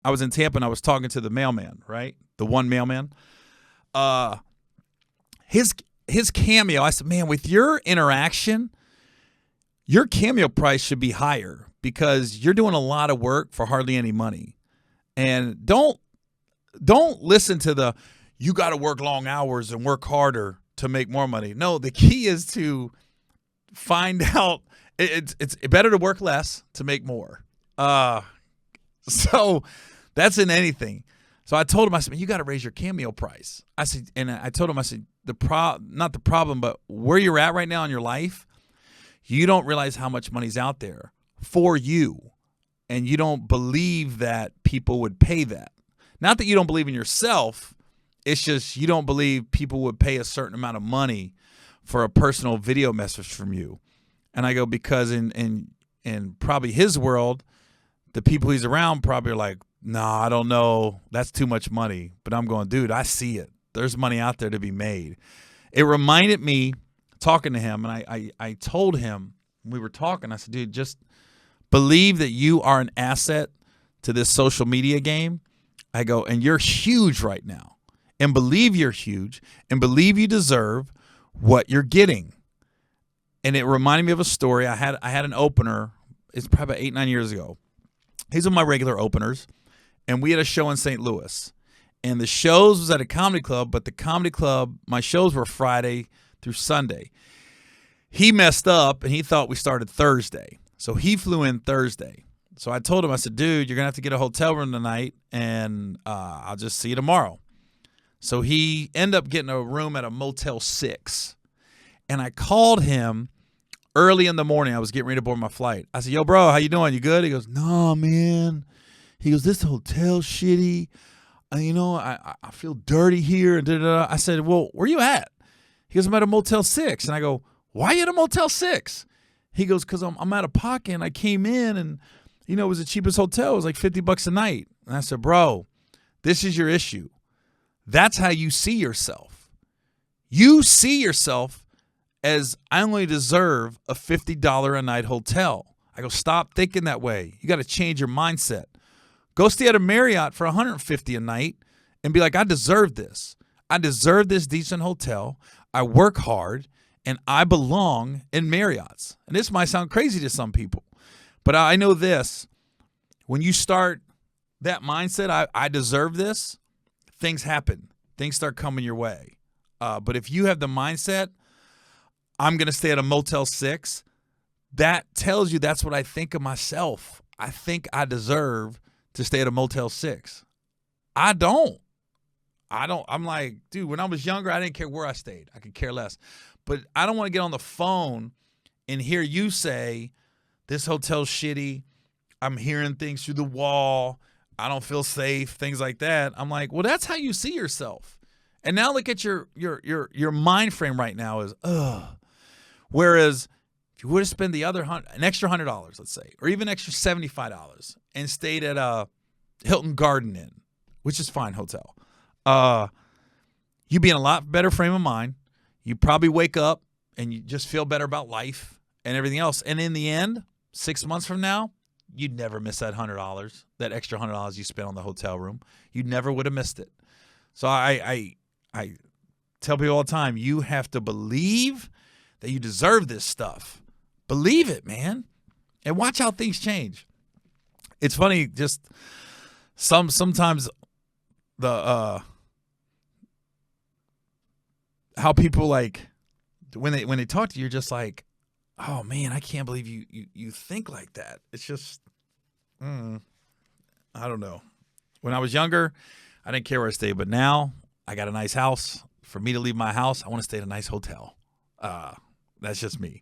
I was in Tampa and I was talking to the mailman, right? The one mailman. Uh, his Cameo. I said, man, with your interaction, your Cameo price should be higher because you're doing a lot of work for hardly any money. And don't listen to the you got to work long hours and work harder to make more money. No, the key is to find out it's better to work less to make more. So that's in anything. So I told him, I said, man, you got to raise your Cameo price. I said, and I told him, I said, not the problem, but where you're at right now in your life, you don't realize how much money's out there for you. And you don't believe that people would pay that. Not that you don't believe in yourself. It's just you don't believe people would pay a certain amount of money for a personal video message from you. And I go, because in probably his world, the people he's around probably are like, nah, I don't know. That's too much money. But I'm going, dude, I see it. There's money out there to be made. It reminded me talking to him, and I told him, we were talking, I said, dude, just believe that you are an asset to this social media game. I go, and you're huge right now. And believe you're huge and believe you deserve what you're getting. And it reminded me of a story. I had an opener. It's probably 8-9 years ago. He's one of my regular openers. And we had a show in St. Louis. And the shows was at a comedy club, but the comedy club, my shows were Friday through Sunday. He messed up and he thought we started Thursday. So he flew in Thursday. So I told him, I said, dude, you're going to have to get a hotel room tonight, and I'll just see you tomorrow. So he ended up getting a room at a Motel 6. And I called him early in the morning. I was getting ready to board my flight. I said, yo, bro, how you doing? You good? He goes, no, man. He goes, this hotel's shitty. I feel dirty here. And da-da-da. I said, well, where you at? He goes, I'm at a Motel 6. And I go, why are you at a Motel 6? He goes, because I'm out of pocket, and I came in, and, it was the cheapest hotel. It was like $50 a night. And I said, bro, this is your issue. That's how you see yourself. You see yourself as, I only deserve a $50 a night hotel. I go, stop thinking that way. You got to change your mindset. Go stay at a Marriott for $150 a night and be like, I deserve this. I deserve this decent hotel. I work hard. And I belong in Marriott's. And this might sound crazy to some people, but I know this. When you start that mindset, I deserve this, things happen. Things start coming your way. But if you have the mindset, I'm going to stay at a Motel 6, that tells you that's what I think of myself. I think I deserve to stay at a Motel 6. I don't. I'm like, dude, when I was younger, I didn't care where I stayed. I could care less. But I don't want to get on the phone and hear you say, this hotel's shitty. I'm hearing things through the wall. I don't feel safe, things like that. I'm like, well, that's how you see yourself. And now look at your mind frame right now is, ugh. Whereas if you would have spent an extra $100, let's say, or even extra $75 and stayed at a Hilton Garden Inn, which is fine hotel, you'd be in a lot better frame of mind. You probably wake up and you just feel better about life and everything else. And in the end, 6 months from now, you'd never miss that $100, that extra $100 you spent on the hotel room. You never would have missed it. So I tell people all the time, you have to believe that you deserve this stuff. Believe it, man. And watch how things change. It's funny, just sometimes the how people like when they talk to you, you're just like, oh man, I can't believe you think like that. It's just, I don't know. When I was younger, I didn't care where I stayed, but now I got a nice house. For me to leave my house, I want to stay at a nice hotel. That's just me.